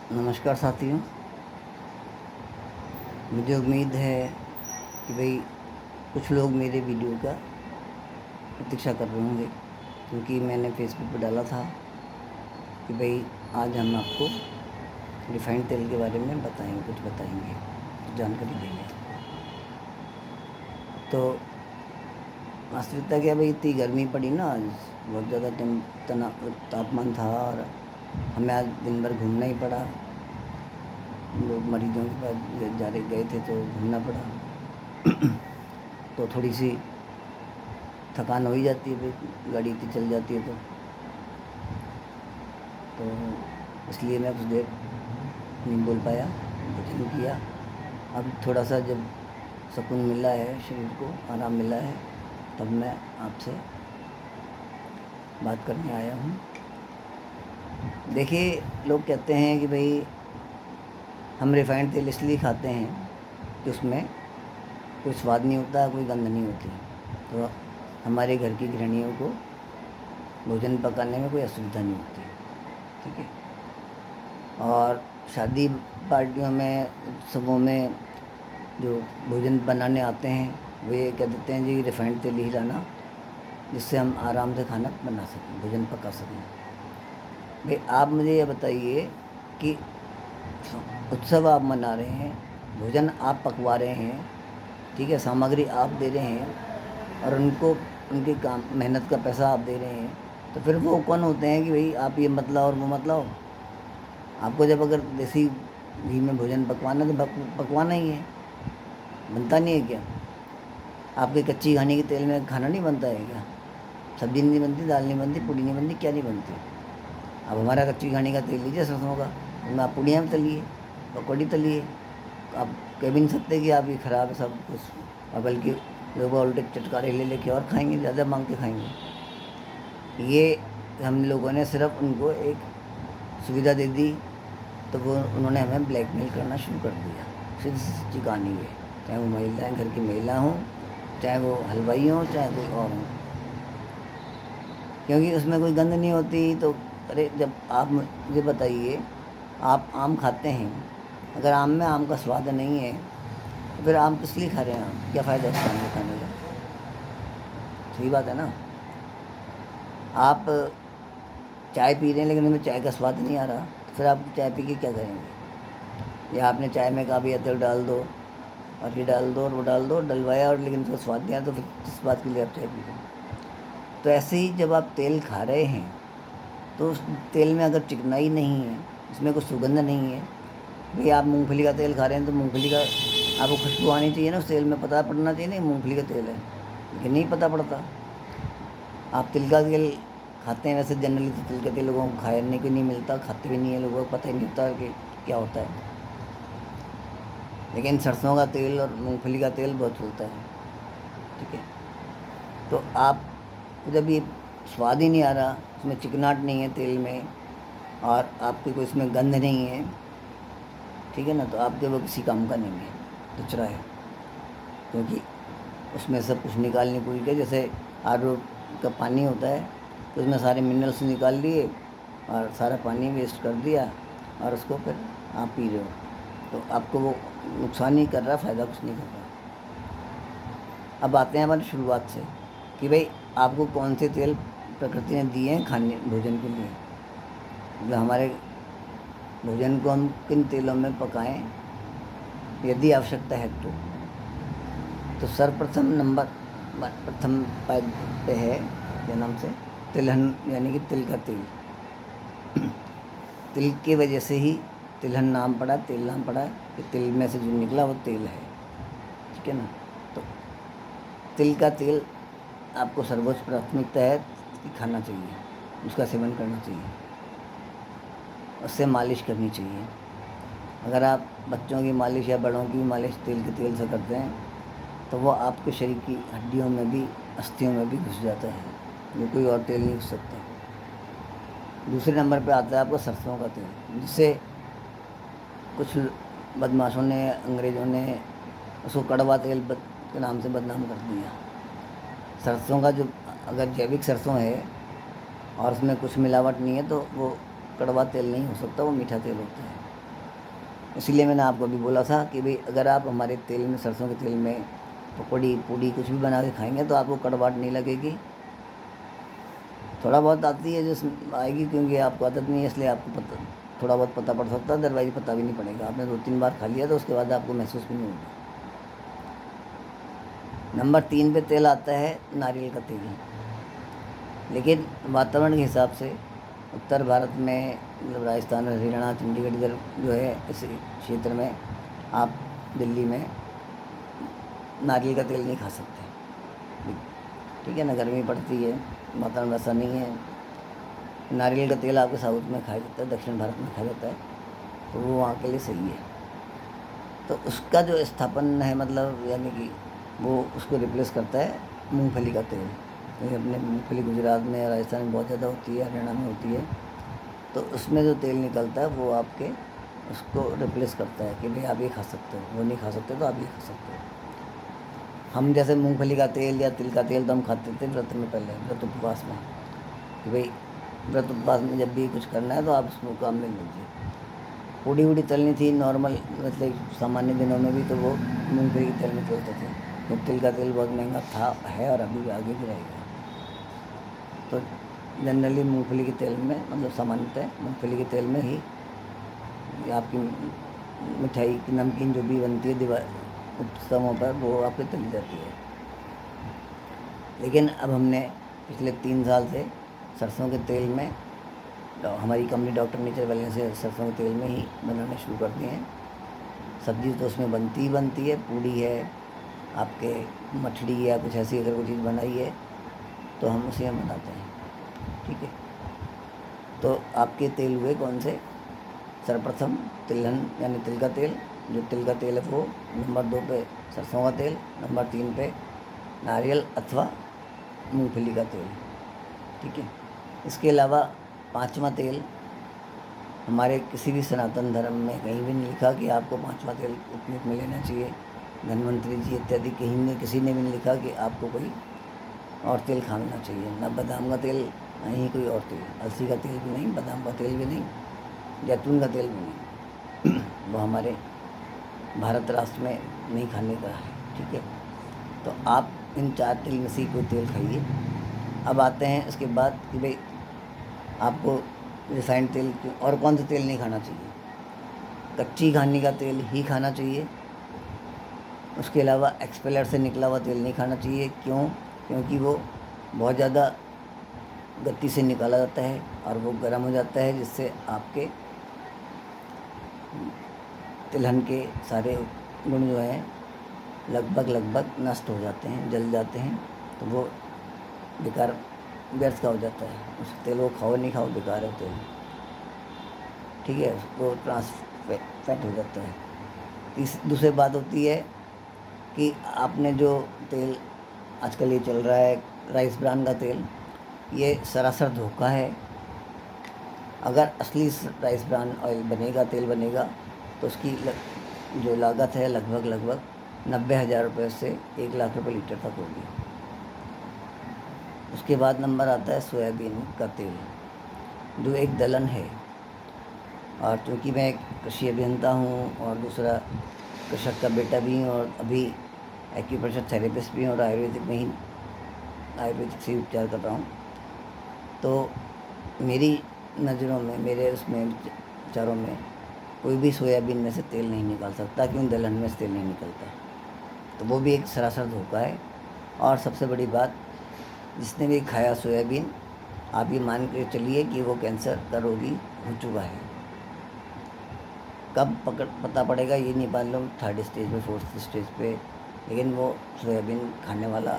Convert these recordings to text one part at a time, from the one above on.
नमस्कार साथियों। मुझे उम्मीद है कि भाई कुछ लोग मेरे वीडियो का प्रतीक्षा कर रहे होंगे, क्योंकि मैंने फेसबुक पर डाला था कि भाई आज हम आपको रिफाइंड तेल के बारे में कुछ बताएंगे, जानकारी देंगे। तो वास्तविकता क्या भाई, इतनी गर्मी पड़ी ना, आज बहुत ज़्यादा तापमान था और हमें आज दिन भर घूमना ही पड़ा। लोग मरीजों के पास जा रहे गए थे तो घूमना पड़ा। तो थोड़ी सी थकान हो ही जाती है भाई, गाड़ी इतनी चल जाती है तो इसलिए मैं कुछ देर नहीं बोल पाया, भोजन किया। अब थोड़ा सा जब सुकून मिला है, शरीर को आराम मिला है, तब मैं आपसे बात करने आया हूँ। देखिए, लोग कहते हैं कि भाई हम रिफाइंड तेल इसलिए खाते हैं कि उसमें कोई स्वाद नहीं होता, कोई गंध नहीं होती, तो हमारे घर की गृहिणियों को भोजन पकाने में कोई असुविधा नहीं होती। ठीक है। और शादी पार्टियों में, उत्सवों में जो भोजन बनाने आते हैं वो ये कह देते हैं जी रिफाइंड तेल ही लाना, जिससे हम आराम से खाना बना सकें, भोजन पका सकें। भाई आप मुझे ये बताइए कि उत्सव आप मना रहे हैं, भोजन आप पकवा रहे हैं, ठीक है, सामग्री आप दे रहे हैं और उनको उनके काम मेहनत का पैसा आप दे रहे हैं, तो फिर वो कौन होते हैं कि भाई आप ये मत लाओ और वो मत लाओ। आपको जब अगर देसी घी में भोजन पकवाना तो पकवाना ही है, बनता नहीं है क्या? आपके कच्ची घानी के तेल में खाना नहीं बनता है क्या? सब्जी नहीं बनती, दाल नहीं बनती, पूड़ी नहीं बनती, क्या नहीं बनती? अब हमारा कच्ची घानी का तेल लीजिए सरसों का, उसमें आप पूड़ियाँ भी तलिए, पकौड़ी तलिए। आप कह भी नहीं सकते कि आप ये ख़राब है सब कुछ, और बल्कि लोग उल्टे चटकारे ले लेके और खाएंगे, ज़्यादा मांग के खाएंगे। ये हम लोगों ने सिर्फ उनको एक सुविधा दे दी, तो वो उन्होंने हमें ब्लैकमेल करना शुरू कर दिया। सीधी सच्ची कहानी है, चाहे वो महिलाएं, घर की महिला हों, चाहे वो हलवाई हों, चाहे कोई और हों, क्योंकि उसमें कोई गंध नहीं होती। तो अरे जब आप मुझे बताइए, आप आम खाते हैं, अगर आम में आम का स्वाद नहीं है तो फिर आम किस लिए खा रहे हैं? आप क्या फ़ायदा है आम को खाने का? सही बात है ना। आप चाय पी रहे हैं लेकिन उनमें चाय का स्वाद नहीं आ रहा, तो फिर आप चाय पी के क्या करेंगे? या आपने चाय में कहा भी अदरक डाल दो और ये डाल दो और वो डाल दो, डलवाया और लेकिन उसका स्वाद नहीं आया, तो फिर किस बात के लिए आप चाय पी रहे हैं? तो ऐसे ही जब आप तेल खा रहे हैं तो उस तेल में अगर चिकनाई नहीं है, उसमें कुछ सुगंध नहीं है, भाई आप मूंगफली का तेल खा रहे हैं तो मूंगफली का आपको खुशबू आनी चाहिए ना, उस तेल में पता पड़ना चाहिए नहीं मूंगफली का तेल है, लेकिन नहीं पता पड़ता। आप तिल का तेल खाते हैं, वैसे जनरली तो तिल का तेल लोगों को खाने को नहीं मिलता, खाते भी नहीं है, लोगों को पता ही नहीं होता कि क्या होता है। लेकिन सरसों का तेल और मूंगफली का तेल बहुत चलता है। ठीक है। तो आप जब ये स्वाद ही नहीं आ रहा, उसमें चिकनाहट नहीं है तेल में, और आपकी कोई इसमें गंध नहीं है, ठीक है ना, तो आपके वो किसी काम का नहीं है, कचरा है। क्योंकि उसमें सब कुछ निकाल निकल के, जैसे आर का पानी होता है तो उसमें सारे मिनरल्स निकाल लिए और सारा पानी वेस्ट कर दिया, और उसको फिर आप पी रहे हो, तो आपको वो नुकसान ही कर रहा, फ़ायदा कुछ नहीं कर रहा। अब आते हैं हमारी शुरुआत से कि भाई आपको कौन से तेल प्रकृति ने दिए हैं खाने भोजन के लिए, मतलब हमारे भोजन को हम किन तेलों में पकाएं यदि आवश्यकता है तो सर्वप्रथम प्रथम पद पे है क्या नाम से, तिलहन, यानी कि तिल का तेल। तिल की वजह से ही तिलहन नाम पड़ा, तेल नाम पड़ा, कि तिल में से जो निकला वो तेल है। ठीक है ना। तो तिल का तेल आपको सर्वोच्च प्राथमिकता है कि खाना चाहिए, उसका सेवन करना चाहिए, उससे मालिश करनी चाहिए। अगर आप बच्चों की मालिश या बड़ों की मालिश तेल के तेल से करते हैं तो वो आपके शरीर की हड्डियों में भी, अस्थियों में भी घुस जाता है, जो कोई और तेल नहीं घुस सकता। दूसरे नंबर पे आता है आपका सरसों का तेल, जिससे कुछ बदमाशों ने, अंग्रेज़ों ने उसको कड़वा तेल के नाम से बदनाम कर दिया। सरसों का जो, अगर जैविक सरसों है और उसमें कुछ मिलावट नहीं है तो वो कड़वा तेल नहीं हो सकता, वो मीठा तेल होता है। इसीलिए मैंने आपको अभी बोला था कि भाई अगर आप हमारे तेल में, सरसों के तेल में पकौड़ी पूड़ी कुछ भी बना के खाएंगे तो आपको कड़वाहट नहीं लगेगी। थोड़ा बहुत आती है जो आएगी, क्योंकि आपको आदत नहीं है इसलिए आपको पता, थोड़ा बहुत पता पड़ सकता है, अदरवाइज पता भी नहीं पड़ेगा। आपने 2-3 बार खा लिया तो उसके बाद आपको महसूस भी नहीं होगा। नंबर 3 पे तेल आता है नारियल का तेल। लेकिन वातावरण के हिसाब से उत्तर भारत में, मतलब राजस्थान, हरियाणा, चंडीगढ़, इधर जो है इस क्षेत्र में, आप दिल्ली में नारियल का तेल नहीं खा सकते। ठीक है ना, गर्मी पड़ती है, वातावरण वैसा नहीं है। नारियल का तेल आपके साउथ में खाया जाता है, दक्षिण भारत में खाया जाता है, तो वो वहाँ के लिए सही है। तो उसका जो स्थापन है, मतलब यानी कि वो उसको रिप्लेस करता है मूंगफली का तेल। जैसे अपने मूंगफली गुजरात में, राजस्थान में बहुत ज़्यादा होती है, हरियाणा में होती है, तो उसमें जो तेल निकलता है वो आपके उसको रिप्लेस करता है कि भाई आप ये खा सकते हो, वो नहीं खा सकते तो आप ये खा सकते हो। हम जैसे मूंगफली का तेल या तिल का तेल तो हम खाते थे व्रत में, पहले व्रत उपवास में, कि भाई व्रत उपवास में जब भी कुछ करना है तो आप उसको काम में लीजिए। पूड़ी वूड़ी तलनी थी नॉर्मल, मतलब सामान्य दिनों में भी, तो वो मूंगफली के तेल में तलते थे। तो तिल का तेल बहुत महंगा था, है, और अभी भी आगे भी रहेगा। तो जनरली मूंगफली के तेल में, मतलब सामान्यतः मूंगफली के तेल में ही आपकी मिठाई की नमकीन जो भी बनती है उत्सवों पर, वो आपकी तली जाती है। लेकिन अब हमने पिछले 3 साल से सरसों के तेल में, हमारी कंपनी डॉक्टर नेचर वेलनेस से सरसों के तेल में ही बनाने शुरू कर दिए हैं। सब्ज़ी तो उसमें बनती ही बनती है, पूड़ी है, आपके मठड़ी या कुछ ऐसी अगर कोई चीज़ बनाई है तो हम उसे हम बनाते हैं। ठीक है, तो आपके तेल हुए कौन से? सर्वप्रथम तिलहन यानी तिल का तेल, जो तिल का तेल है वो। नंबर 2 पे सरसों का तेल। नंबर 3 पे नारियल अथवा मूंगफली का तेल। ठीक है, इसके अलावा 5वां तेल, हमारे किसी भी सनातन धर्म में कहीं भी नहीं लिखा कि आपको 5वां तेल उपयोग में लेना चाहिए। धन्वंतरी जी इत्यादि कहीं ने, किसी ने भी नहीं लिखा कि आपको कोई और तेल खाना चाहिए। ना बादाम का तेल, ना ही कोई और तेल, अलसी का तेल भी नहीं, बादाम का तेल भी नहीं, जैतून का तेल भी नहीं। वो हमारे भारत राष्ट्र में नहीं खाने का है। ठीक है, तो आप इन 4 तेल में से कोई तेल खाइए। अब आते हैं इसके बाद कि भाई आपको रिफाइंड तेल और कौन सा तेल नहीं खाना चाहिए? कच्ची घानी का तेल ही खाना चाहिए। उसके अलावा एक्सपेलर से निकला हुआ तेल नहीं खाना चाहिए। क्यों? क्योंकि वो बहुत ज़्यादा गति से निकाला जाता है और वो गर्म हो जाता है, जिससे आपके तिलहन के सारे गुण जो हैं लगभग नष्ट हो जाते हैं, जल जाते हैं। तो वो बेकार, व्यर्थ का हो जाता है। उस तेल को खाओ नहीं खाओ, बेकार है तेल। ठीक है, वो फैट हो जाता है। दूसरी बात होती है कि आपने जो तेल आजकल ये चल रहा है राइस ब्रान का तेल, ये सरासर धोखा है। अगर असली राइस ब्रान ऑयल बनेगा, तेल बनेगा, तो उसकी जो लागत है लगभग 90,000 रुपये से 1 लाख रुपये लीटर तक होगी। उसके बाद नंबर आता है सोयाबीन का तेल, जो एक दलहन है। और चूँकि मैं एक कृषि अभियंता हूँ और दूसरा कृषक का बेटा भी हूँ, और अभी एक्यूप्रेशर थेरेपिस्ट भी हूँ, और आयुर्वेदिक से उपचार कर रहा हूँ, तो मेरी नज़रों में, मेरे उसमें विचारों में, कोई भी सोयाबीन में से तेल नहीं निकाल सकता, क्योंकि दलहन में से तेल नहीं निकलता। तो वो भी एक सरासर धोखा है। और सबसे बड़ी बात, जिसने भी खाया सोयाबीन, आप ये मान के चलिए कि वो कैंसर का रोगी हो चुका है। कब पता पड़ेगा ये नहीं मालूम, 3rd स्टेज पे, 4th स्टेज पे, लेकिन वो सोयाबीन खाने वाला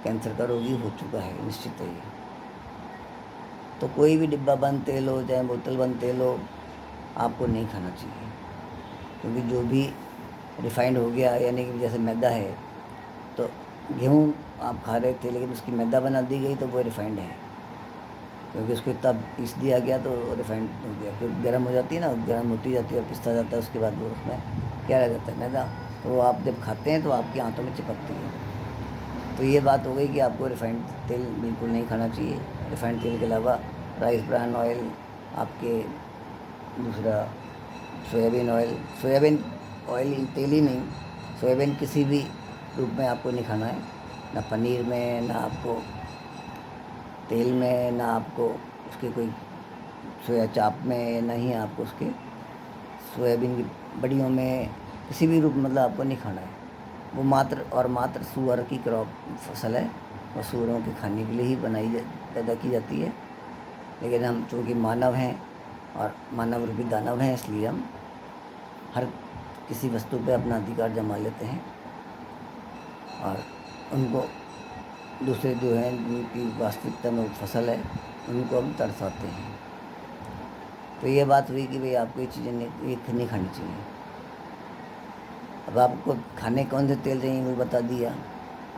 कैंसर का रोगी हो चुका है, निश्चित है ये। तो कोई भी डिब्बा बंद तेल हो, चाहे बोतल बंद तेल हो, आपको नहीं खाना चाहिए। क्योंकि जो भी रिफाइंड हो गया, यानी कि जैसे मैदा है, तो गेहूँ आप खा रहे थे लेकिन उसकी मैदा बना दी गई, तो वो रिफाइंड है, क्योंकि उसको इतना पीस दिया गया तो रिफाइंड हो गया। फिर गर्म हो जाती है ना, गर्म होती जाती है और पिसता जाता है, उसके बाद वो उसमें क्या रह जाता है? मैदा। तो वो आप जब खाते हैं तो आपकी आंतों में चिपकती है। तो ये बात हो गई कि आपको रिफाइंड तेल बिल्कुल नहीं खाना चाहिए। रिफाइंड तेल के अलावा राइस ब्रान ऑयल, आपके दूसरा सोयाबीन ऑयल तेल ही नहीं, सोयाबीन किसी भी रूप में आपको नहीं खाना है, ना पनीर में, ना आपको तेल में, ना आपको उसके कोई सोया चाप में, ना ही आपको उसके सोयाबीन की बड़ियों में, किसी भी रूप मतलब आपको नहीं खाना है। वो मात्र और मात्र सूअर की क्रॉप फसल है और सूअरों के खाने के लिए ही पैदा की जाती है। लेकिन हम चूँकि मानव हैं और मानव रूपी दानव हैं, इसलिए हम हर किसी वस्तु पे अपना अधिकार जमा लेते हैं और उनको दूसरे जो हैं जिनकी वास्तविकता में फसल है उनको हम तरसाते हैं। तो ये बात हुई कि भाई आपको ये चीज़ें नहीं खानी चाहिए। अब आपको खाने कौन से तेल चाहिए वो बता दिया।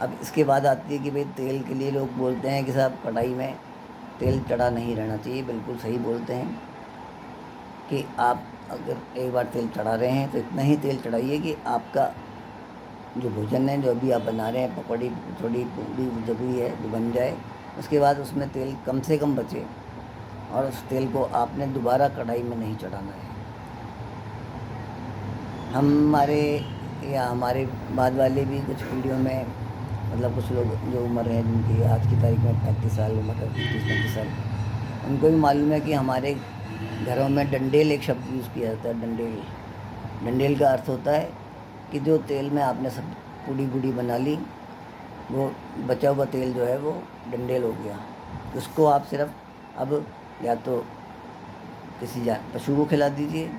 अब इसके बाद आती है कि भाई तेल के लिए लोग बोलते हैं कि साहब कढ़ाई में तेल चढ़ा नहीं रहना चाहिए। बिल्कुल सही बोलते हैं कि आप अगर एक बार तेल चढ़ा रहे हैं तो इतना ही तेल चढ़ाइए कि आपका जो भोजन है, जो अभी आप बना रहे हैं, पकौड़ी थोड़ी पूरी जो भी है जो बन जाए, उसके बाद उसमें तेल कम से कम बचे और उस तेल को आपने दोबारा कढ़ाई में नहीं चढ़ाना है। हमारे या हमारे बाद वाले भी कुछ वीडियो में मतलब कुछ लोग जो उम्र है जिनकी आज की तारीख में 35 साल उम्र है, 30-35 साल, उनको भी मालूम है कि हमारे घरों में डंडेल एक शब्द यूज़ किया जाता है। डंडेल का अर्थ होता है कि जो तेल में आपने सब पूड़ी बूड़ी बना ली, वो बचा हुआ तेल जो है वो डंडेल हो गया। उसको आप सिर्फ अब या तो किसी पशु को खिला दीजिए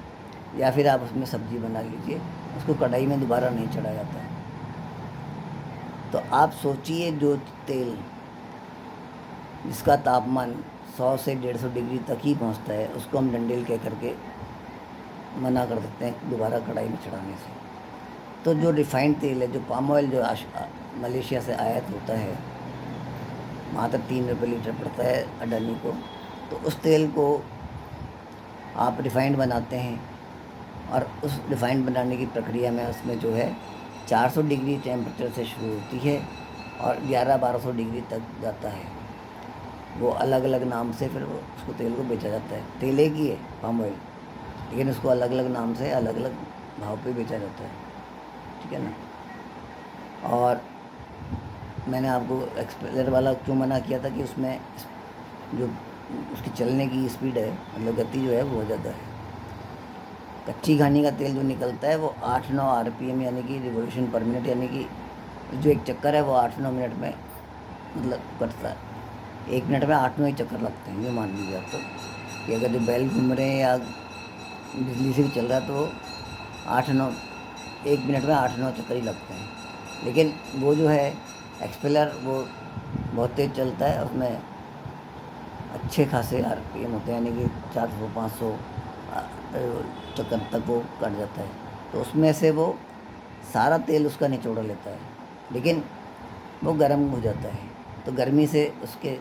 या फिर आप उसमें सब्ज़ी बना लीजिए, उसको कढ़ाई में दोबारा नहीं चढ़ाया जाता है। तो आप सोचिए, जो तेल जिसका तापमान 100 से 150 डिग्री तक ही पहुंचता है, उसको हम डंडेल कह करके मना कर सकते हैं दोबारा कढ़ाई में चढ़ाने से। तो जो रिफ़ाइंड तेल है, जो पाम ऑयल जो मलेशिया से आयात होता है, मात्र 3 रुपये लीटर पड़ता है अडानी को, तो उस तेल को आप रिफ़ाइंड बनाते हैं और उस रिफ़ाइंड बनाने की प्रक्रिया में उसमें जो है 400 डिग्री टेम्परेचर से शुरू होती है और 1100-1200 डिग्री तक जाता है। वो अलग अलग नाम से फिर वो उसको तेल को बेचा जाता है। तेल एक ही है, पाम ऑयल, लेकिन उसको अलग अलग नाम से अलग अलग भाव पे बेचा जाता है, ठीक है ना। और मैंने आपको एक्सपेलर वाला क्यों मना किया था कि उसमें जो उसकी चलने की स्पीड है, मतलब गति जो है वो बहुत ज़्यादा है। कच्ची घानी का तेल जो निकलता है वो 8-9 RPM यानी कि रिवोल्यूशन पर मिनट, यानी कि जो एक चक्कर है वो 8-9 मिनट में मतलब कटता है। 1 मिनट में 8-9 ही चक्कर लगते हैं, ये मान लीजिए आप तो, कि अगर जो बैल घूम रहे हैं या बिजली से भी चल रहा है तो 8-9 1 मिनट में 8-9 चक्कर ही लगते हैं। लेकिन वो जो है एक्सपेलर वो बहुत तेज़ चलता है, उसमें अच्छे खासे RPM होते हैं, यानी कि 400-500 चक्कर तक वो कट जाता है। तो उसमें से वो सारा तेल उसका निचोड़ लेता है, लेकिन वो गर्म हो जाता है, तो गर्मी से उसके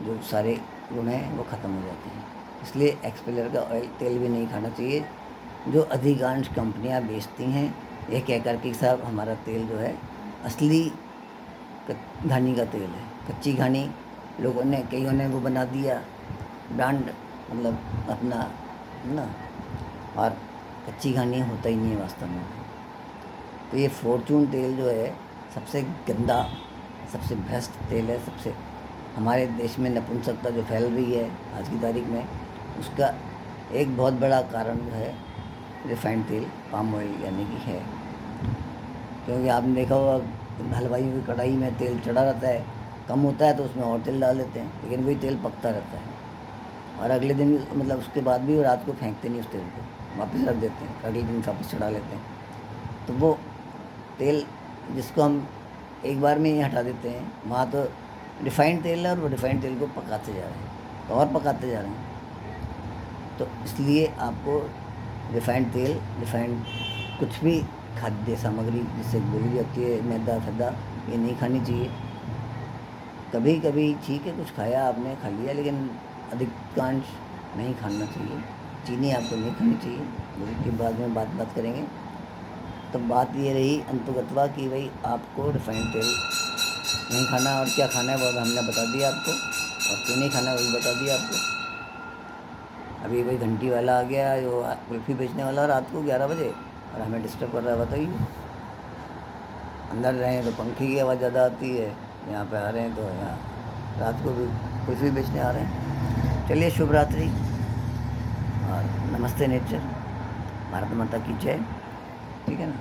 जो सारे गुण हैं वो ख़त्म हो जाते हैं। इसलिए एक्सपेलर का ऑयल तेल भी नहीं खाना चाहिए, जो अधिकांश कंपनियां बेचती हैं ये कह कर के साहब हमारा तेल जो है असली घानी का तेल है। कच्ची घानी लोगों ने, कईयों ने वो बना दिया ब्रांड, मतलब अपना ना, और कच्ची घानी होता ही नहीं है वास्तव में। तो ये फॉर्चून तेल जो है सबसे गंदा, सबसे भ्रष्ट तेल है। सबसे हमारे देश में नपुंसकता जो फैल रही है आज की तारीख में, उसका एक बहुत बड़ा कारण जो है रिफाइंड तेल, पाम ऑयल यानी कि है। क्योंकि आपने देखा होगा हलवाइयों की कढ़ाई में तेल चढ़ा रहता है, कम होता है तो उसमें और तेल डाल देते हैं, लेकिन वही तेल पकता रहता है और अगले दिन मतलब उसके बाद भी वो रात को फेंकते नहीं, उस तेल को वापस रख देते हैं, अगले दिन वापस चढ़ा लेते हैं। तो वो तेल जिसको हम एक बार में ही हटा देते हैं, वहाँ तो रिफ़ाइंड तेल है और वो रिफ़ाइंड तेल को पकाते जा रहे हैं, तो और पकाते जा रहे हैं। तो इसलिए आपको रिफ़ाइंड तेल, रिफ़ाइंड कुछ भी खाद्य सामग्री जिससे बोली जाती है मैदा फैदा, ये नहीं खानी चाहिए। कभी कभी ठीक है, कुछ खाया आपने, खा लिया, लेकिन अधिकांश नहीं खाना चाहिए। चीनी आपको नहीं खानी चाहिए, उसके बाद में बात करेंगे। तो बात ये रही अंतुगतवा कि भाई आपको रिफ़ाइंड तेल नहीं खाना, और क्या खाना है वो हमने बता दिया आपको, और क्यों नहीं खाना वो भी बता दिया आपको। अभी कोई घंटी वाला आ गया जो कुल्फ़ी बेचने वाला रात को 11 बजे और हमें डिस्टर्ब कर रहा है, बताइए। अंदर रहें तो पंखे की आवाज़ ज़्यादा आती है, यहाँ पे आ रहे हैं तो यहाँ रात को भी कुल्फ़ी बेचने आ रहे हैं। चलिए, शुभ रात्रि और नमस्ते नेचर, भारत माता की जय। ठीक है ना।